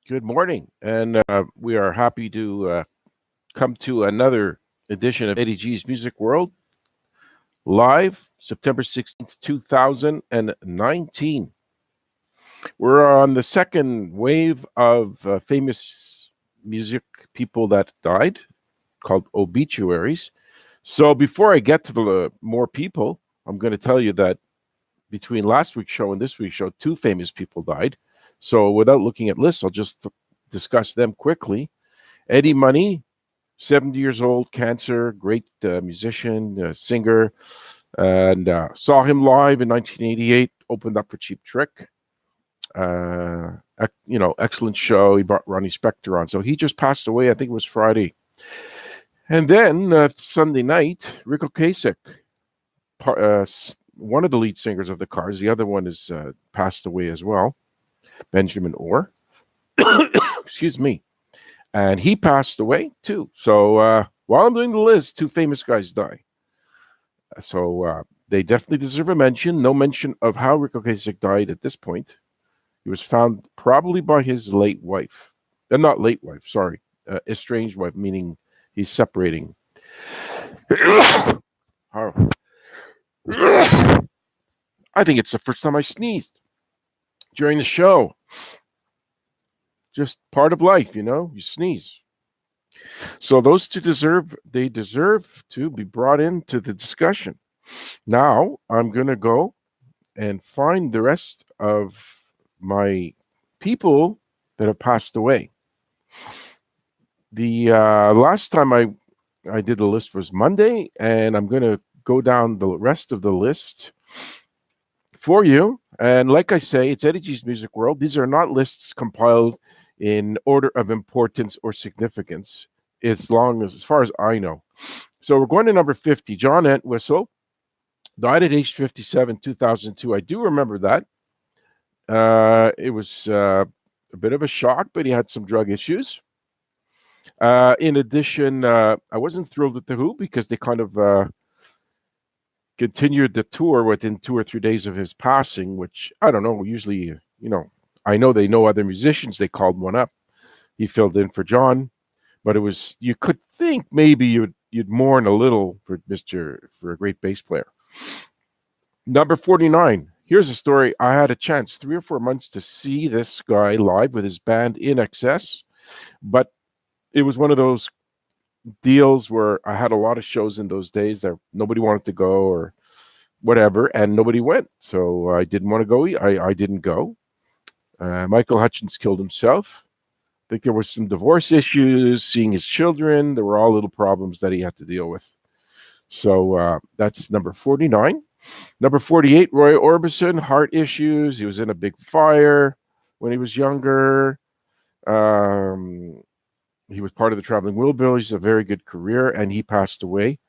Good morning, and we are happy to come to another edition of Eddie G's Music World live, September 16th, 2019. We're on the second wave of famous music people that died, called Obeatuaries. So before I get to the more people, I'm going to tell you that between last week's show and this week's show, two famous people died. So without looking at lists, I'll just discuss them quickly. Eddie Money, 70 years old, cancer, great musician, singer, and saw him live in 1988, opened up for Cheap Trick. Excellent show. He brought Ronnie Spector on. So he just passed away, I think it was Friday. And then Sunday night, Rick Ocasek, one of the lead singers of the Cars, the other one is passed away as well, Benjamin Orr. Excuse me. And he passed away too. So while I'm doing the list, two famous guys die. So they definitely deserve a mention. No mention of how Rick Ocasek died at this point. He was found probably by his late wife. Not late wife, sorry. Estranged wife, meaning he's separating. Oh. I think it's the first time I sneezed during the show. Just part of life, you sneeze. So those two deserve to be brought into the discussion. Now I'm going to go and find the rest of my people that have passed away. The last time I did the list was Monday, and I'm going to go down the rest of the list for you. And like I say, it's Eddie G's Music World. These are not lists compiled in order of importance or significance, as far as I know. So we're going to number 50. John Entwistle died at age 57, 2002. I do remember that. It was a bit of a shock, but he had some drug issues. In addition, I wasn't thrilled with The Who because they kind of continued the tour within 2 or 3 days of his passing, which I don't know. Usually, I know they know other musicians. They called one up. He filled in for John, but you could think maybe you'd mourn a little for a great bass player. Number 49. Here's a story. I had a chance 3 or 4 months to see this guy live with his band In Excess, but it was one of those deals where I had a lot of shows in those days that nobody wanted to go or whatever, and nobody went. So I didn't want to go. I didn't go. Michael Hutchence killed himself. I think there was some divorce issues, seeing his children. There were all little problems that he had to deal with. So that's number 49. Number 48, Roy Orbison, heart issues. He was in a big fire when he was younger. He was part of the Traveling Wilburys, a very good career, and he passed away.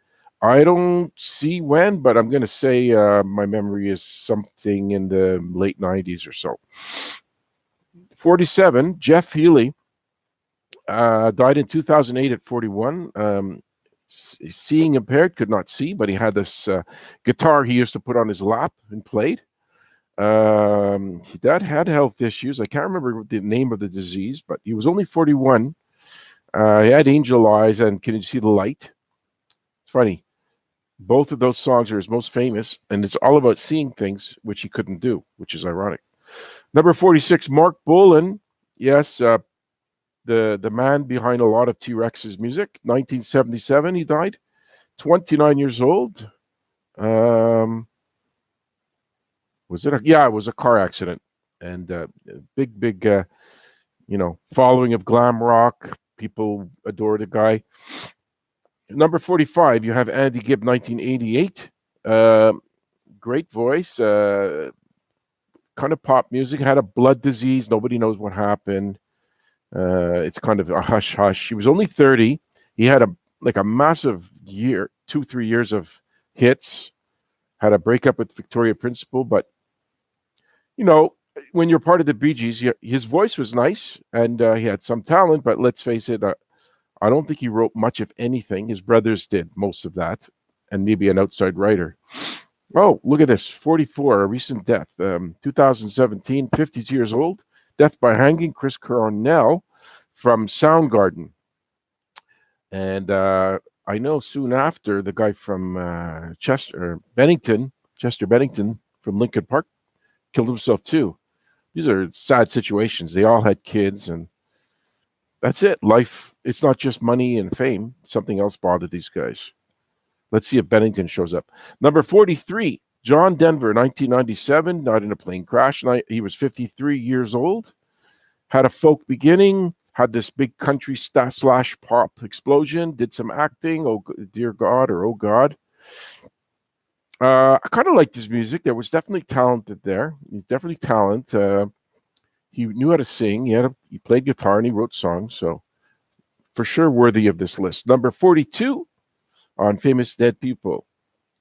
I don't see when, but I'm going to say my memory is something in the late 90s or so. 47, Jeff Healey died in 2008 at 41. Seeing impaired, could not see, but he had this guitar he used to put on his lap and played. Dad had health issues. I can't remember the name of the disease, but he was only 41. He had angel eyes, and Can You See the Light? It's funny. Both of those songs are his most famous, and it's all about seeing things which he couldn't do, which is ironic. Number 46, Mark Bolan. Yes, the man behind a lot of T-Rex's music. 1977, he died. 29 years old. Was it? It was a car accident, and big, following of glam rock. People adore the guy. Number 45, you have Andy Gibb, 1988. Great voice, kind of pop music. Had a blood disease. Nobody knows what happened. It's kind of a hush hush. He was only 30. He had a massive year, 2-3 years of hits. Had a breakup with Victoria Principal, but when you're part of the Bee Gees, his voice was nice and he had some talent. But let's face it, I don't think he wrote much of anything. His brothers did most of that, and maybe an outside writer. Oh, look at this. 44, a recent death. 2017, 52 years old. Death by Hanging, Chris Cornell from Soundgarden. And I know soon after, the guy from Chester Bennington from Lincoln Park, killed himself too. These are sad situations. They all had kids, and that's it. Life, it's not just money and fame. Something else bothered these guys. Let's see if Bennington shows up. Number 43, John Denver, 1997, died in a plane crash. He was 53 years old. Had a folk beginning, had this big country slash pop explosion, did some acting. Oh, dear God, or oh, God. I kind of liked his music. There was definitely talented there. He's definitely talent. He knew how to sing. He played guitar and he wrote songs. So for sure worthy of this list. Number 42 on famous dead people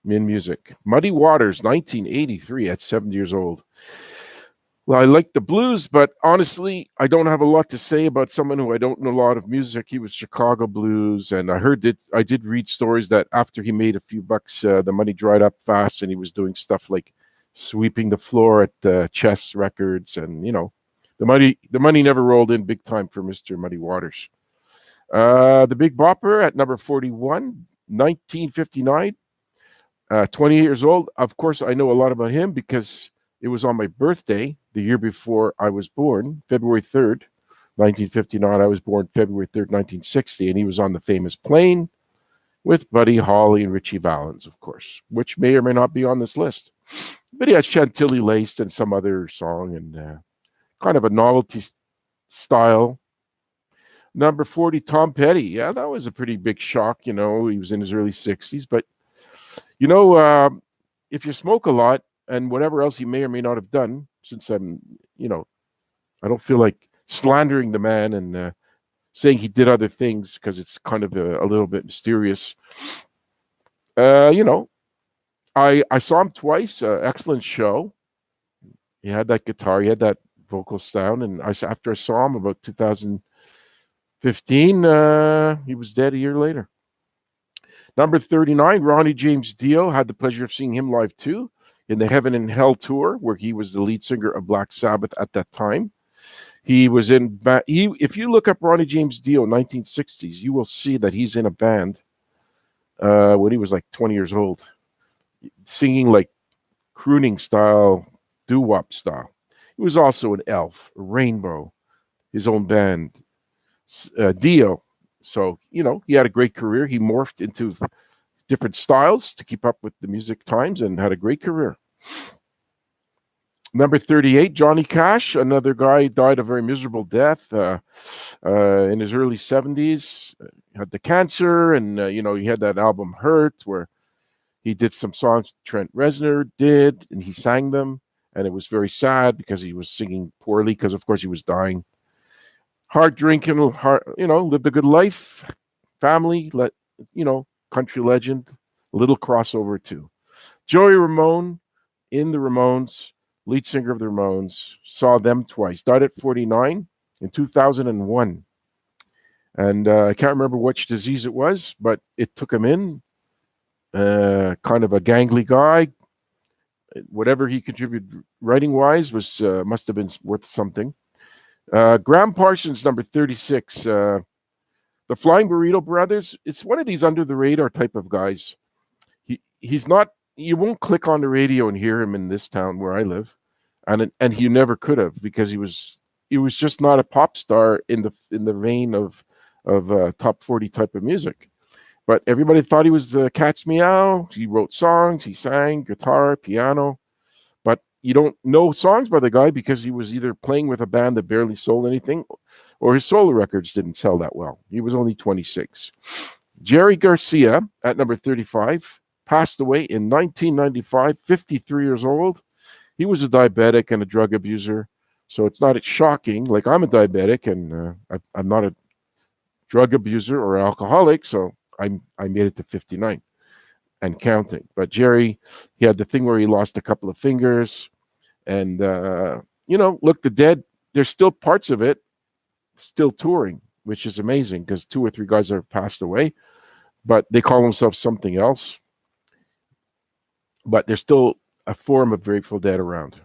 in music. Muddy Waters, 1983, at 70 years old. Well, I like the blues, but honestly, I don't have a lot to say about someone who I don't know a lot of music. He was Chicago blues, and I did read stories that after he made a few bucks, the money dried up fast, and he was doing stuff like sweeping the floor at Chess Records, and the money never rolled in big time for Mr. Muddy Waters. The Big Bopper at number 41, 1959. 28 years old. Of course, I know a lot about him because it was on my birthday the year before I was born, February 3rd, 1959. I was born February 3rd, 1960, and he was on the famous plane with Buddy Holly and Richie Valens, of course, which may or may not be on this list. But he had Chantilly Laced and some other song, and kind of a novelty style. Number 40, Tom Petty. Yeah, that was a pretty big shock. He was in his early 60s, but you know, uh, if you smoke a lot and whatever else you may or may not have done, since I don't feel like slandering the man and saying he did other things because it's kind of a little bit mysterious. Uh, you know, I saw him twice. Excellent show. He had that guitar, he had that vocal sound, and after I saw him about 2015, he was dead a year later. Number 39, Ronnie James Dio. Had the pleasure of seeing him live too in the Heaven and Hell tour, where he was the lead singer of Black Sabbath at that time. He was in. If you look up Ronnie James Dio, 1960s, you will see that he's in a band when he was like 20 years old, singing like crooning style, doo wop style. He was also an Elf, a Rainbow, his own band, Dio. So he had a great career. He morphed into different styles to keep up with the music times and had a great career. Number 38, Johnny Cash, another guy, died a very miserable death in his early 70s. Had the cancer, and he had that album Hurt, where he did some songs Trent Reznor did, and he sang them, and it was very sad because he was singing poorly because, of course, he was dying. Hard drinking, lived a good life, family, country legend, a little crossover too. Joey Ramone in the Ramones, lead singer of the Ramones, saw them twice. Died at 49 in 2001. And I can't remember which disease it was, but it took him in. Kind of a gangly guy. Whatever he contributed writing wise was must have been worth something. Graham Parsons, number 36. The Flying Burrito Brothers. It's one of these under the radar type of guys. He's not. You won't click on the radio and hear him in this town where I live, and he never could have because he was just not a pop star in the vein of top 40 type of music. But everybody thought he was Cat's Meow. He wrote songs, he sang guitar, piano, but you don't know songs by the guy because he was either playing with a band that barely sold anything, or his solo records didn't sell that well. He was only 26. Jerry Garcia at number 35 passed away in 1995, 53 years old. He was a diabetic and a drug abuser, so it's not shocking. Like, I'm a diabetic and I'm not a drug abuser or alcoholic, so I made it to 59 and counting. But Jerry, he had the thing where he lost a couple of fingers, and look, the Dead, there's still parts of it still touring, which is amazing because 2 or 3 guys have passed away, but they call themselves something else. But there's still a form of Grateful Dead around.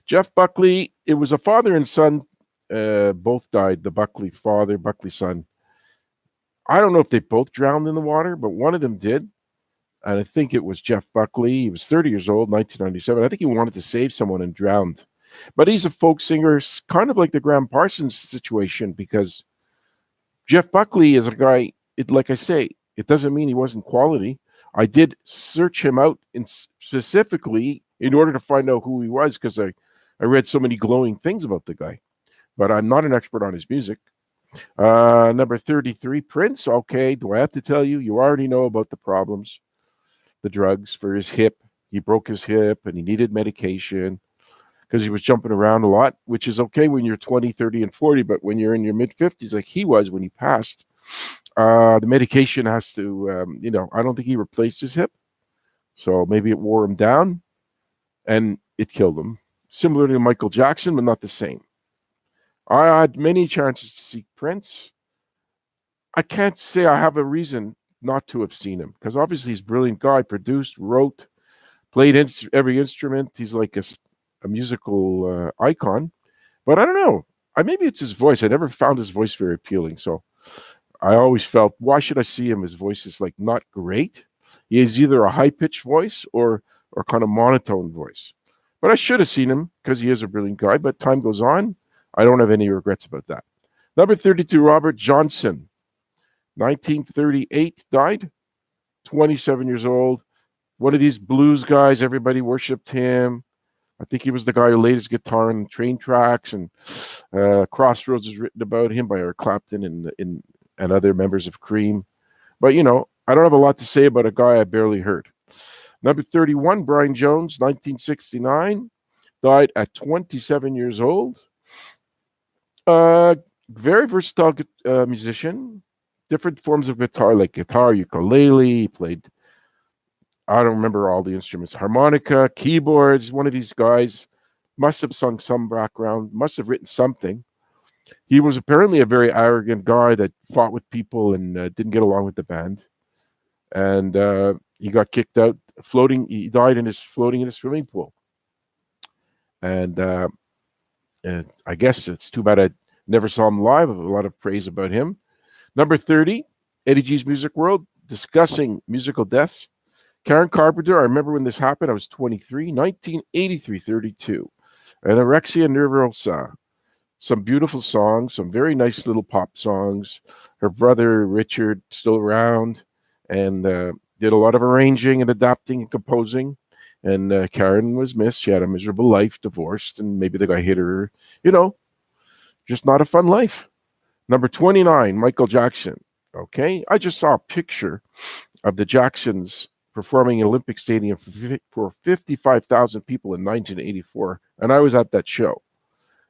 Jeff Buckley, it was a father and son. Both died. The Buckley father, Buckley son. I don't know if they both drowned in the water, but one of them did. And I think it was Jeff Buckley. He was 30 years old, 1997. I think he wanted to save someone and drowned. But he's a folk singer, kind of like the Graham Parsons situation, because Jeff Buckley is a guy, like I say, it doesn't mean he wasn't quality. I did search him out specifically in order to find out who he was because I read so many glowing things about the guy. But I'm not an expert on his music. Number 33, Prince. Okay, do I have to tell you? You already know about the problems, the drugs for his hip. He broke his hip and he needed medication because he was jumping around a lot, which is okay when you're 20, 30, and 40. But when you're in your mid 50s, like he was when he passed, the medication has to, I don't think he replaced his hip. So maybe it wore him down and it killed him. Similar to Michael Jackson, but not the same. I had many chances to see Prince. I can't say I have a reason not to have seen him because obviously he's a brilliant guy, produced, wrote, played every instrument. He's like a musical icon. But I don't know. Maybe it's his voice. I never found his voice very appealing. So I always felt, why should I see him? His voice is like not great. He has either a high pitched voice or kind of monotone voice. But I should have seen him because he is a brilliant guy. But time goes on. I don't have any regrets about that. Number 32, Robert Johnson, 1938, died, 27 years old. One of these blues guys, everybody worshipped him. I think he was the guy who laid his guitar on train tracks, and Crossroads is written about him by Eric Clapton and other members of Cream. But, I don't have a lot to say about a guy I barely heard. Number 31, Brian Jones, 1969, died at 27 years old. Very versatile musician, different forms of guitar, like guitar, ukulele. He played, I don't remember all the instruments, harmonica, keyboards. One of these guys must have sung some background, must have written something. He was apparently a very arrogant guy that fought with people and didn't get along with the band. And he got kicked out He died floating in a swimming pool. And I guess it's too bad I never saw him live. A lot of praise about him. Number 30, Eddie G's Music World, discussing musical deaths. Karen Carpenter, I remember when this happened. I was 23, 1983, 32. Anorexia Nervosa. Some beautiful songs, some very nice little pop songs. Her brother, Richard, still around and did a lot of arranging and adapting and composing. And Karen was missed. She had a miserable life, divorced, and maybe the guy hit her. Just not a fun life. Number 29, Michael Jackson. Okay, I just saw a picture of the Jacksons performing in Olympic Stadium for 55,000 people in 1984, and I was at that show,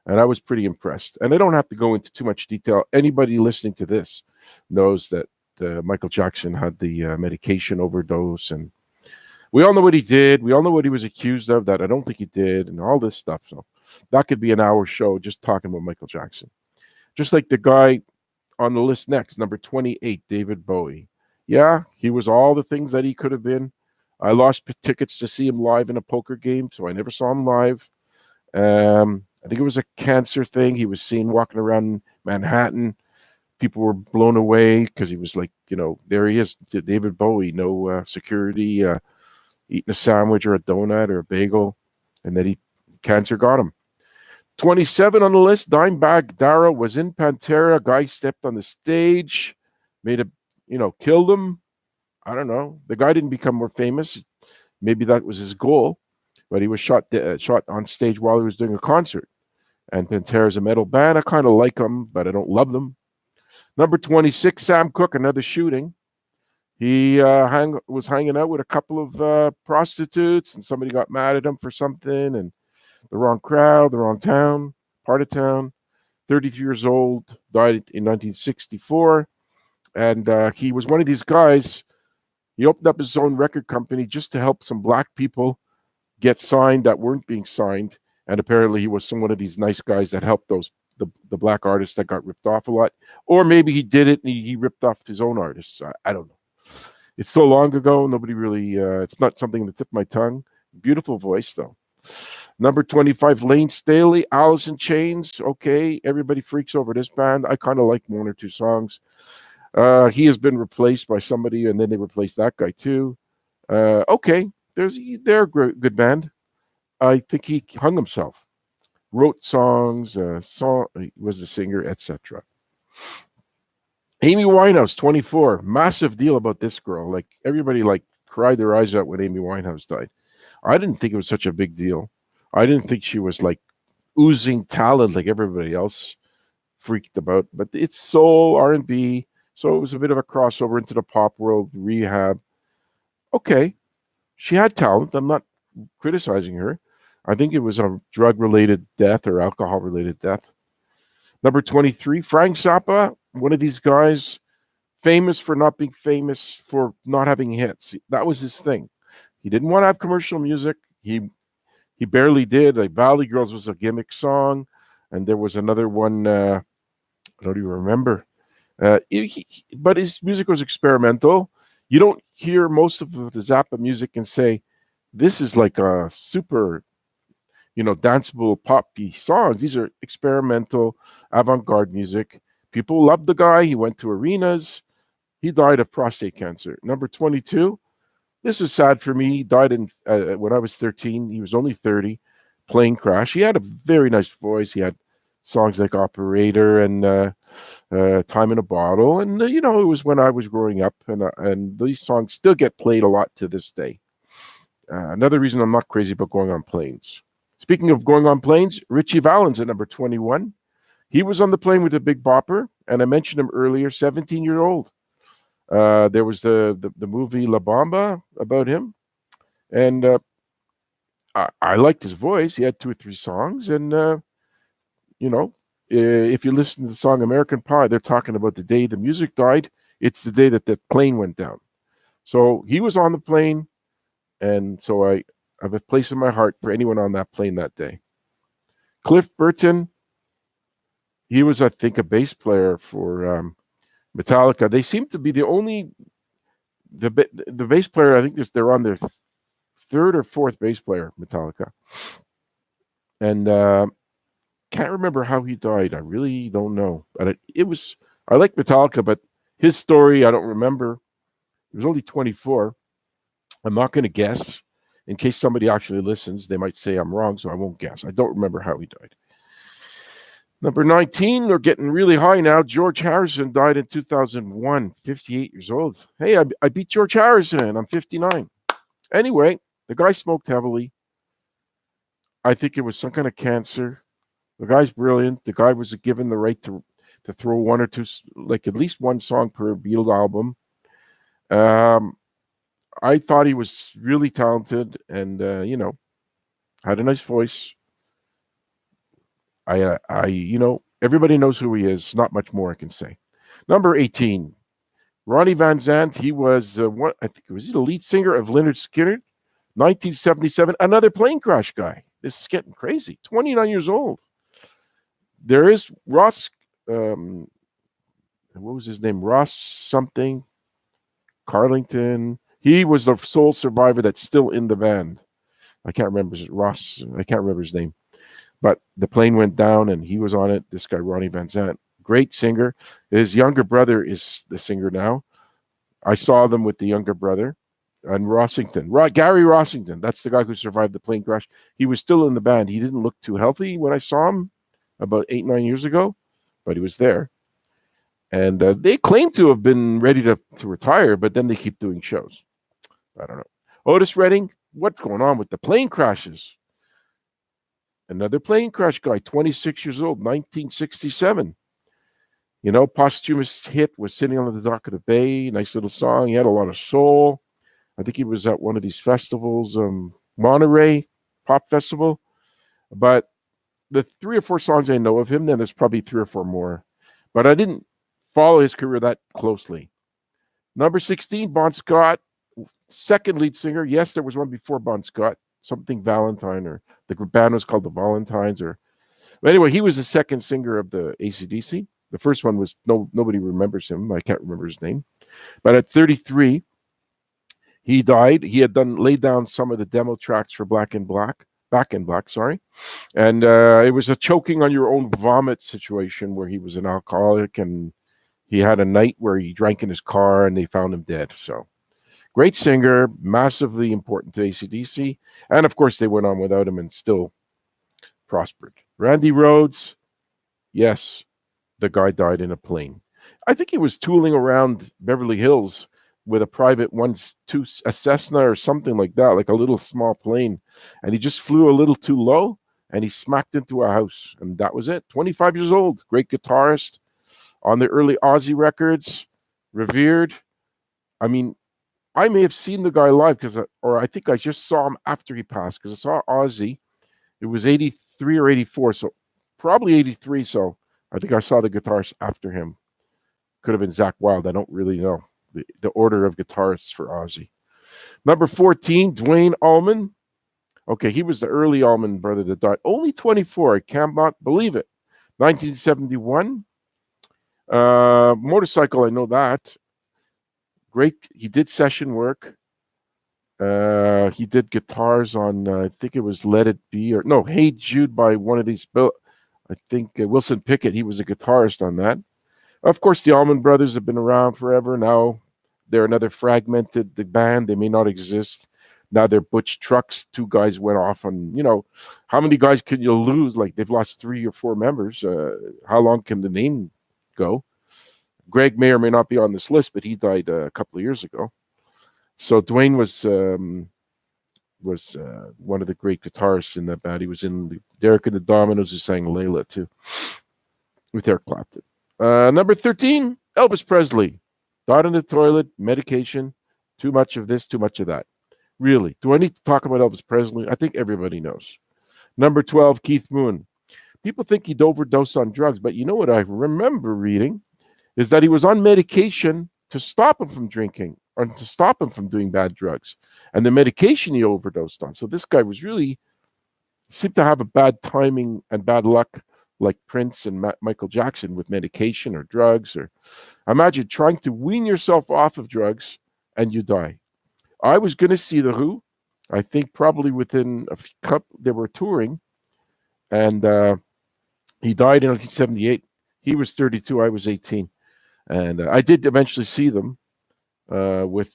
and I was pretty impressed. And I don't have to go into too much detail. Anybody listening to this knows that Michael Jackson had the medication overdose, and we all know what he did. We all know what he was accused of that I don't think he did, and all this stuff. So that could be an hour show just talking about Michael Jackson. Just like the guy on the list next, number 28, David Bowie. Yeah, he was all the things that he could have been. I lost tickets to see him live in a poker game, so I never saw him live. I think it was a cancer thing. He was seen walking around Manhattan. People were blown away because he was like, there he is, David Bowie, no security, eating a sandwich or a donut or a bagel, and then cancer got him. 27 on the list, Dimebag Darrell was in Pantera. Guy stepped on the stage, killed him. I don't know. The guy didn't become more famous. Maybe that was his goal, but he was shot on stage while he was doing a concert. And Pantera's a metal band. I kind of like them, but I don't love them. Number 26, Sam Cooke, another shooting. He was hanging out with a couple of prostitutes, and somebody got mad at him for something, and the wrong crowd, the wrong town, part of town. 33 years old, died in 1964. And he was one of these guys. He opened up his own record company just to help some black people get signed that weren't being signed. And apparently he was one of these nice guys that helped the black artists that got ripped off a lot. Or maybe he did it and he ripped off his own artists. I don't know. It's so long ago, nobody really, it's not something on the tip of my tongue. Beautiful voice, though. Number 25, Lane Staley, Alice in Chains. Okay, everybody freaks over this band. I kind of like one or two songs. He has been replaced by somebody, and then they replaced that guy too. Okay, they're a good band. I think he hung himself, wrote songs, he was a singer, etc. Amy Winehouse, 24, massive deal about this girl. Like everybody, like cried their eyes out when Amy Winehouse died. I didn't think it was such a big deal. I didn't think she was like oozing talent like everybody else freaked about. But it's soul, R&B, so it was a bit of a crossover into the pop world, rehab. Okay, she had talent. I'm not criticizing her. I think it was a drug-related death or alcohol-related death. Number 23, Frank Zappa, one of these guys famous for not being famous for not having hits. That was his thing. He didn't want to have commercial music. He barely did. Like Valley Girls was a gimmick song, and there was another one. I don't even remember. But his music was experimental. You don't hear most of the Zappa music and say, "This is like a super, danceable poppy songs." These are experimental, avant-garde music. People loved the guy. He went to arenas. He died of prostate cancer. Number 22. This was sad for me. He died when I was 13. He was only 30. Plane crash. He had a very nice voice. He had songs like Operator and Time in a Bottle. And, it was when I was growing up. And these songs still get played a lot to this day. Another reason I'm not crazy about going on planes. Speaking of going on planes, Richie Valens at number 21. He was on the plane with the Big Bopper. And I mentioned him earlier, 17-year-old. There was the movie La Bamba about him. And I liked his voice. He had two or three songs. And, if you listen to the song American Pie, they're talking about the day the music died. It's the day that the plane went down. So he was on the plane. And so I have a place in my heart for anyone on that plane that day. Cliff Burton, he was, I think, a bass player for Metallica. They seem to be the only the bass player. I think they're on their third or fourth bass player, Metallica, and can't remember how he died. I really don't know. But it was I like Metallica, but his story I don't remember. He was only 24. I'm not going to guess. In case somebody actually listens, they might say I'm wrong, so I won't guess. I don't remember how he died. Number 19, we're getting really high now. George Harrison died in 2001, 58 years old. Hey, I beat George Harrison. I'm 59. Anyway, the guy smoked heavily. I think it was some kind of cancer. The guy's brilliant. The guy was given the right to throw one or two, like at least one song per Beatles album. I thought he was really talented and, had a nice voice. Everybody knows who he is. Not much more I can say. Number 18, Ronnie Van Zant. He was I think was he the lead singer of Lynyrd Skynyrd, 1977. Another plane crash guy. This is getting crazy. 29 years old. There is Ross. What was his name? Ross something. Carlington. He was the sole survivor that's still in the band. I can't remember Ross. I can't remember his name. But the plane went down and he was on it. This guy, Ronnie Van Zant, great singer. His younger brother is the singer now. I saw them with the younger brother and Rossington. Gary Rossington, that's the guy who survived the plane crash. He was still in the band. He didn't look too healthy when I saw him about 8-9 years ago, but he was there. And they claim to have been ready to retire, but then they keep doing shows. I don't know. Otis Redding, what's going on with the plane crashes? Another plane crash guy, 26 years old, 1967. Posthumous hit was Sitting on the Dock of the Bay. Nice little song. He had a lot of soul. I think he was at one of these festivals, Monterey Pop Festival. But the 3 or 4 songs I know of him, then there's probably 3 or 4 more. But I didn't follow his career that closely. Number 16, Bon Scott, second lead singer. Yes, there was one before Bon Scott. Something Valentine, or the band was called the Valentines, but anyway, he was the second singer of the AC/DC. The first one was nobody remembers him. I can't remember his name. But at 33, he died. He had laid down some of the demo tracks for Black and Black. Back in Black, sorry. And it was a choking on your own vomit situation where he was an alcoholic and he had a night where he drank in his car and they found him dead. So great singer, massively important to ACDC. And of course, they went on without him and still prospered. Randy Rhoads, yes, the guy died in a plane. I think he was tooling around Beverly Hills with a private a Cessna or something like that, like a little small plane, and he just flew a little too low and he smacked into a house, and that was it. 25 years old, great guitarist on the early Ozzy records, revered. I mean, I may have seen the guy live or I think I just saw him after he passed because I saw Ozzy. It was 83 or 84, so probably 83. So I think I saw the guitarist after him. Could have been Zach Wild. I don't really know the order of guitarists for Ozzy. Number 14, Dwayne Allman. Okay, he was the early Allman brother that died. Only 24. I cannot believe it. 1971. Motorcycle, I know that. Great. He did session work. He did guitars on, I think it was Let It Be, or no, Hey Jude by one of these. I think Wilson Pickett, he was a guitarist on that. Of course, the Allman Brothers have been around forever. Now they're another fragmented band. They may not exist. Now they're Butch Trucks. Two guys went off on, how many guys can you lose? Like they've lost 3 or 4 members. How long can the name go? Greg may or may not be on this list, but he died a couple of years ago. So Dwayne was one of the great guitarists in that band. He was in Derek and the Dominoes, who sang Layla too, with Eric Clapton. Number 13, Elvis Presley. Died in the toilet, medication, too much of this, too much of that. Really, do I need to talk about Elvis Presley? I think everybody knows. Number 12, Keith Moon. People think he'd overdose on drugs, but you know what I remember reading is that he was on medication to stop him from drinking or to stop him from doing bad drugs. And the medication he overdosed on. So this guy was really seemed to have a bad timing and bad luck like Prince and Michael Jackson with medication or drugs. Or imagine trying to wean yourself off of drugs and you die. I was going to see The Who. I think probably within a couple, they were touring, and he died in 1978. He was 32. I was 18. And I did eventually see them with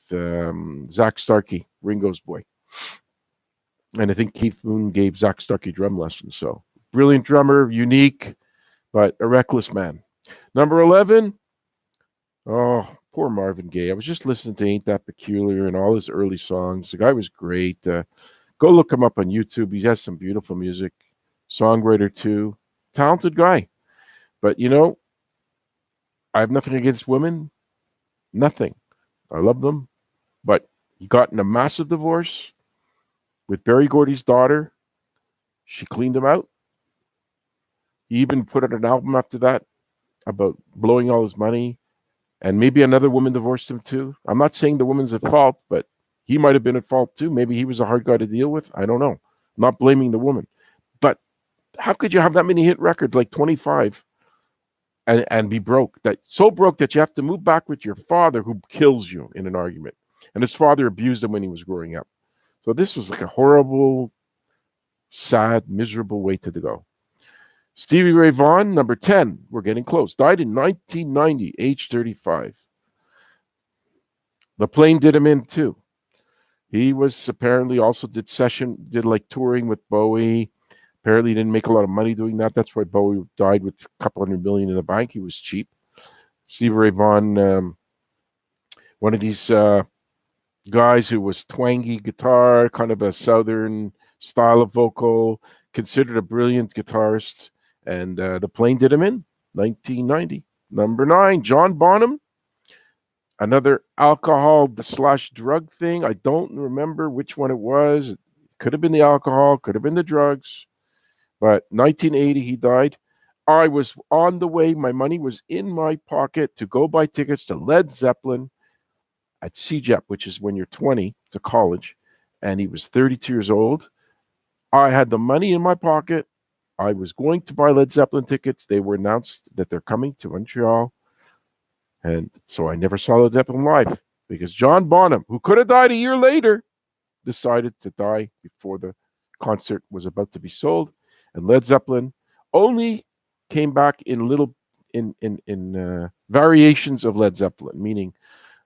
Zach Starkey, Ringo's boy. And I think Keith Moon gave Zach Starkey drum lessons. So brilliant drummer, unique, but a reckless man. Number 11, oh, poor Marvin Gaye. I was just listening to Ain't That Peculiar and all his early songs. The guy was great. Go look him up on YouTube. He has some beautiful music. Songwriter too. Talented guy. But I have nothing against women. Nothing. I love them. But he got in a massive divorce with Berry Gordy's daughter. She cleaned him out. He even put out an album after that about blowing all his money. And maybe another woman divorced him too. I'm not saying the woman's at fault, but he might have been at fault too. Maybe he was a hard guy to deal with. I don't know. I'm not blaming the woman. But how could you have that many hit records, like 25, and be broke? So broke that you have to move back with your father, who kills you in an argument. And his father abused him when he was growing up. So this was like a horrible, sad, miserable way to go. Stevie Ray Vaughan, number 10. We're getting close. Died in 1990, age 35. The plane did him in too. He was apparently also did like touring with Bowie. Apparently he didn't make a lot of money doing that. That's why Bowie died with a couple $100 million in the bank. He was cheap. Stevie Ray Vaughan, one of these guys who was twangy guitar, kind of a southern style of vocal, considered a brilliant guitarist. And the plane did him in 1990. Number 9, John Bonham. Another alcohol/drug thing. I don't remember which one it was. It could have been the alcohol, could have been the drugs. But 1980, he died. I was on the way. My money was in my pocket to go buy tickets to Led Zeppelin at CJEP, which is when you're 20. It's a college. And he was 32 years old. I had the money in my pocket. I was going to buy Led Zeppelin tickets. They were announced that they're coming to Montreal. And so I never saw Led Zeppelin live because John Bonham, who could have died a year later, decided to die before the concert was about to be sold, and Led Zeppelin only came back in little in variations of Led Zeppelin, meaning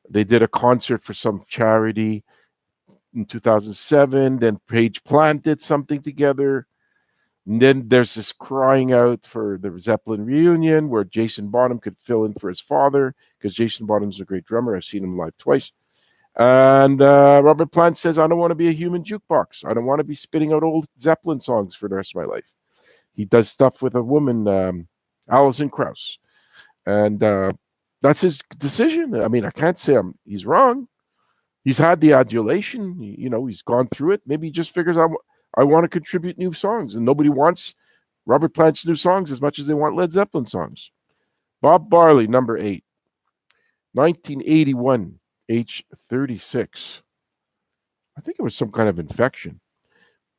they did a concert for some charity in 2007. Then Page Plant did something together. And then there's this crying out for the Zeppelin reunion where Jason Bonham could fill in for his father because Jason Bonham's a great drummer. I've seen him live twice. And Robert Plant says, I don't want to be a human jukebox. I don't want to be spitting out old Zeppelin songs for the rest of my life. He does stuff with a woman, Alison Krauss. And that's his decision. I mean, I can't say he's wrong. He's had the adulation. He's gone through it. Maybe he just figures I want to contribute new songs. And nobody wants Robert Plant's new songs as much as they want Led Zeppelin songs. Bob Marley, number 8, 1981, age 36. I think it was some kind of infection.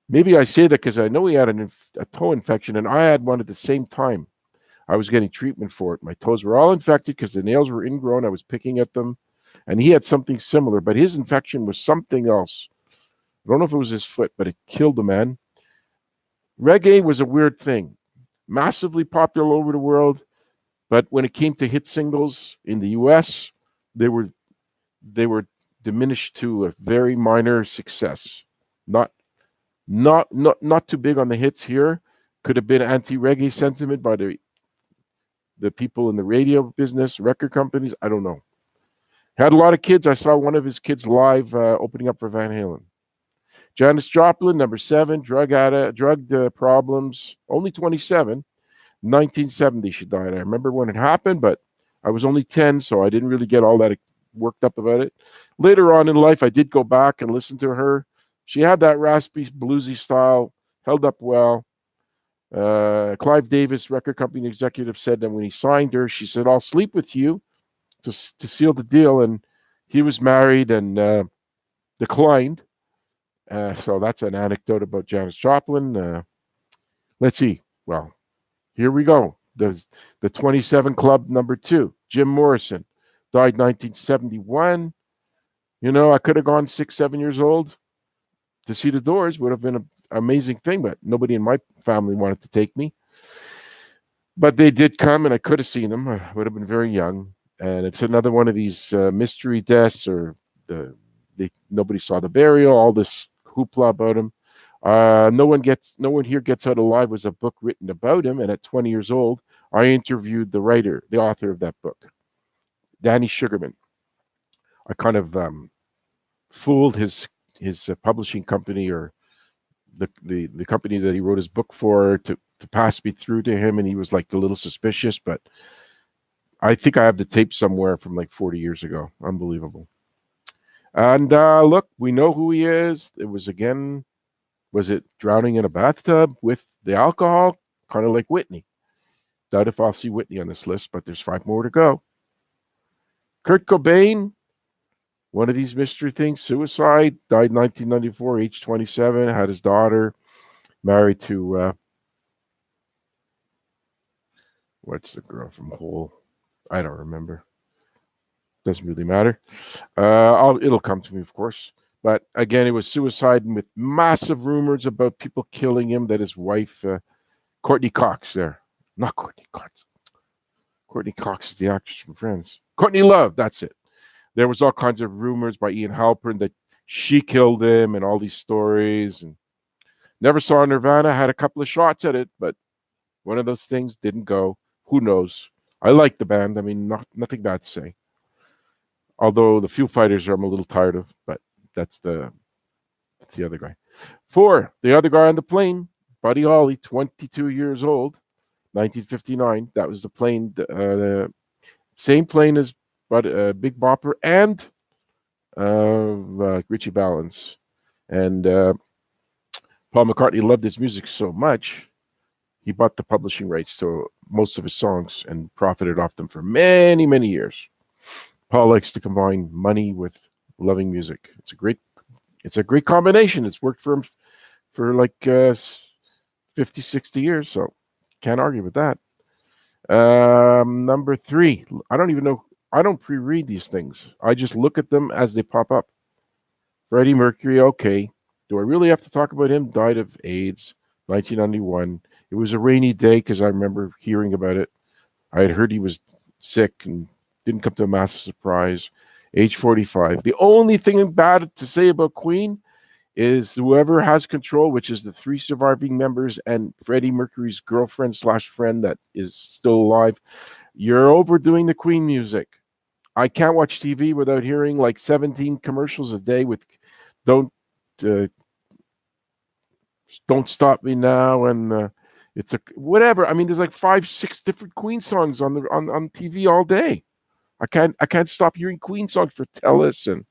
Maybe I say that because I know he had a toe infection, and I had one at the same time. I was getting treatment for it. My toes were all infected because the nails were ingrown. I was picking at them, and he had something similar, but his infection was something else. I don't know if it was his foot, but it killed the man. Reggae was a weird thing, massively popular all over the world, but when it came to hit singles in the U.S., they were diminished to a very minor success. Not not too big on the hits here. Could have been anti-reggae sentiment by the people in the radio business, record companies. I don't know. Had a lot of kids. I saw one of his kids live opening up for Van Halen. Janis Joplin, number 7, drug problems. Only 27. 1970 she died. I remember when it happened, but I was only 10, so I didn't really get all that worked up about it. Later on in life, I did go back and listen to her. She had that raspy, bluesy style, held up well. Clive Davis, record company executive, said that when he signed her, she said, I'll sleep with you to seal the deal. And he was married and declined. So that's an anecdote about Janis Joplin. Let's see. Well, here we go. The 27 Club, number 2, Jim Morrison, died 1971. I could have gone 6, 7 years old to see the Doors. Would have been an amazing thing, but nobody in my family wanted to take me. But they did come, and I could have seen them. I would have been very young. And it's another one of these mystery deaths, or nobody saw the burial. All this hoopla about him. No one here gets out alive was a book written about him, and at 20 years old, I interviewed the author of that book, Danny Sugarman. I kind of fooled his publishing company, or the company that he wrote his book for, to pass me through to him, and he was like a little suspicious, but I think I have the tape somewhere from like 40 years ago. Unbelievable. And look, we know who he is. It was it drowning in a bathtub with the alcohol? Kind of like Whitney. Doubt if I'll see Whitney on this list, but there's 5 more to go. Kurt Cobain, one of these mystery things, suicide, died in 1994, age 27, had his daughter, married to, what's the girl from Hole? I don't remember. Doesn't really matter. It'll come to me, of course. But again, it was suicide with massive rumors about people killing him, that his wife, Courtney Cox, not Courtney Cox. Courtney Cox is the actress from Friends. Courtney Love, that's it. There was all kinds of rumors by Ian Halpern that she killed him, and all these stories. And never saw Nirvana, had a couple of shots at it, but one of those things didn't go. Who knows? I like the band. I mean, nothing bad to say. Although the Foo Fighters I'm a little tired of, but that's the other guy. 4, the other guy on the plane, Buddy Holly, 22 years old, 1959. That was the plane, the same plane as Big Bopper and Richie Valens. And Paul McCartney loved his music so much, he bought the publishing rights to most of his songs and profited off them for many, many years. Paul likes to combine money with loving music. It's a great combination. It's worked for him for like 50, 60 years, so can't argue with that. Number 3, I don't even know. I don't pre-read these things. I just look at them as they pop up. Freddie Mercury, okay. Do I really have to talk about him? Died of AIDS, 1991. It was a rainy day because I remember hearing about it. I had heard he was sick and didn't come to a massive surprise. Age 45. The only thing bad to say about Queen is whoever has control, which is the three surviving members and Freddie Mercury's girlfriend slash friend that is still alive, you're overdoing the Queen music. I can't watch TV without hearing like 17 commercials a day with "Don't uh, don't stop me now" and it's a whatever. I mean, there's like 5, 6 different Queen songs on TV all day. I can't stop hearing Queen songs for Telus and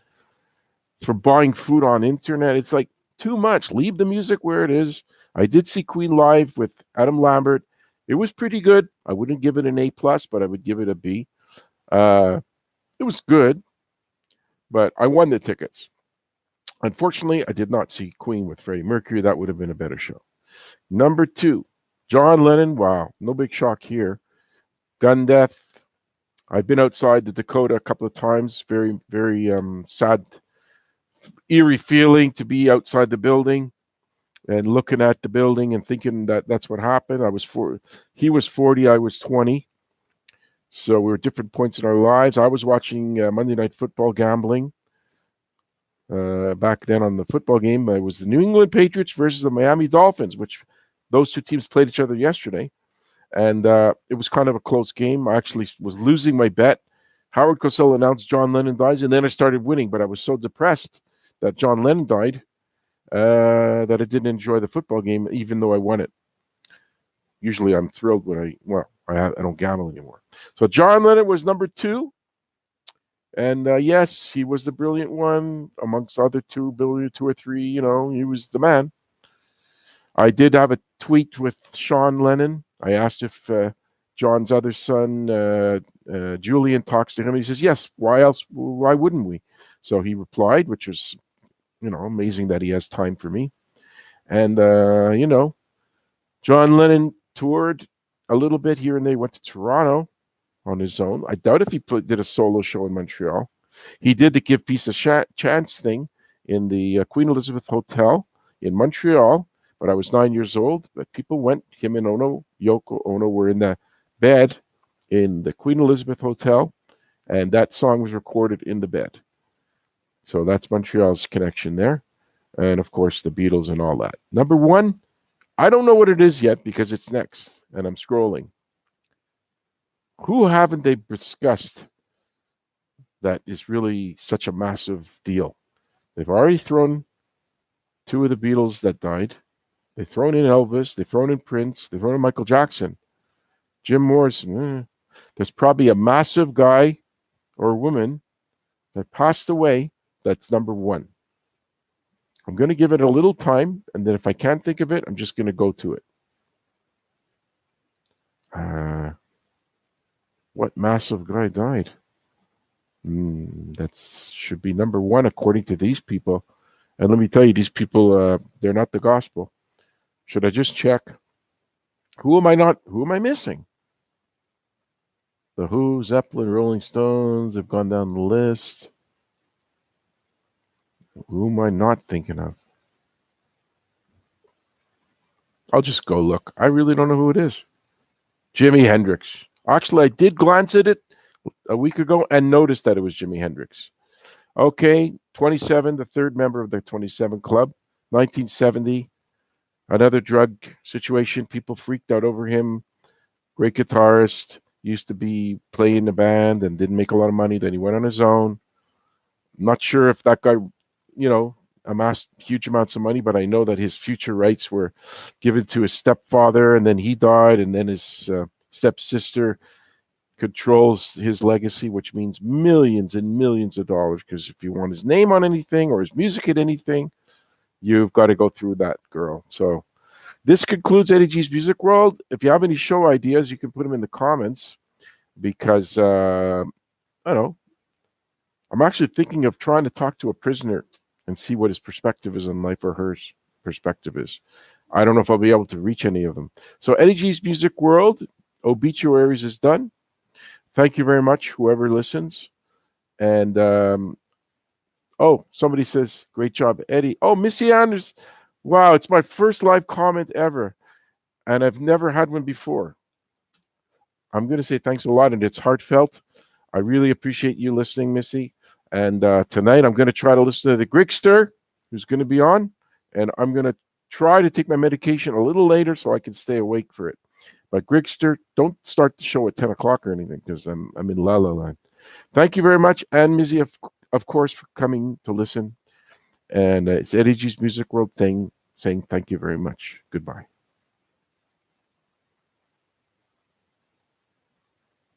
for buying food on internet. It's like too much. Leave the music where it is. I did see Queen live with Adam Lambert. It was pretty good. I wouldn't give it an A+, but I would give it a B. Uh, it was good, but I won the tickets. Unfortunately, I did not see Queen with Freddie Mercury. That would have been a better show. Number 2, John Lennon. Wow, no big shock here. Gun death. I've been outside the Dakota a couple of times. Very, very sad, eerie feeling to be outside the building and looking at the building and thinking that that's what happened. He was 40, I was 20. So we were different points in our lives. I was watching Monday Night Football gambling back then on the football game. It was the New England Patriots versus the Miami Dolphins, which those two teams played each other yesterday. And it was kind of a close game. I actually was losing my bet. Howard Cosell announced John Lennon dies, and then I started winning, but I was so depressed that John Lennon died that I didn't enjoy the football game, even though I won it. Usually I'm thrilled when I don't gamble anymore. So John Lennon was number 2. And yes, he was the brilliant one amongst other two or three. He was the man. I did have a tweet with Sean Lennon. I asked if John's other son, Julian, talks to him. He says, yes. Why else? Why wouldn't we? So he replied, which was, amazing that he has time for me. And, John Lennon toured a little bit here and there. He went to Toronto on his own. I doubt if he did a solo show in Montreal. He did the Give Peace a Chance thing in the Queen Elizabeth Hotel in Montreal, but I was 9 years old. But people went. Him and Yoko Ono were in the bed in the Queen Elizabeth Hotel, and that song was recorded in the bed. So that's Montreal's connection there. And of course, the Beatles and all that. Number 1, I don't know what it is yet because it's next, and I'm scrolling. Who haven't they discussed that is really such a massive deal? They've already thrown 2 of the Beatles that died. They've thrown in Elvis. They've thrown in Prince. They've thrown in Michael Jackson. Jim Morrison. There's probably a massive guy or woman that passed away that's number 1. I'm going to give it a little time, and then if I can't think of it, I'm just going to go to it. What massive guy died? That should be number 1 according to these people. And let me tell you, these people, they're not the gospel. Should I just check? Who am I missing? The Who, Zeppelin, Rolling Stones have gone down the list. Who am I not thinking of? I'll just go look. I really don't know who it is. Jimi Hendrix. Actually, I did glance at it a week ago and noticed that it was Jimi Hendrix. Okay, 27, the third member of the 27 Club. 1970, another drug situation. People freaked out over him. Great guitarist. Used to be playing in a band and didn't make a lot of money. Then he went on his own. Not sure if that guy, amassed huge amounts of money, but I know that his future rights were given to his stepfather, and then he died, and then his stepsister controls his legacy, which means millions and millions of dollars, because if you want his name on anything or his music at anything, you've got to go through that girl. So this concludes Eddie G's Music World. If you have any show ideas, you can put them in the comments, because I don't know, I'm actually thinking of trying to talk to a prisoner and see what his perspective is on life, or her perspective is. I don't know if I'll be able to reach any of them. So Eddie G's Music World, Obeatuaries is done. Thank you very much, whoever listens. And Oh, somebody says, great job, Eddie. Oh, Missy Anders. Wow, it's my first live comment ever, and I've never had one before. I'm going to say thanks a lot, and it's heartfelt. I really appreciate you listening, Missy. And tonight I'm going to try to listen to the Grigster, who's going to be on, and I'm going to try to take my medication a little later so I can stay awake for it. But Grigster, don't start the show at 10 o'clock or anything because I'm in La La Land. Thank you very much, and Missy, of course, for coming to listen. And it's Eddie G's Music World thing saying thank you very much. Goodbye.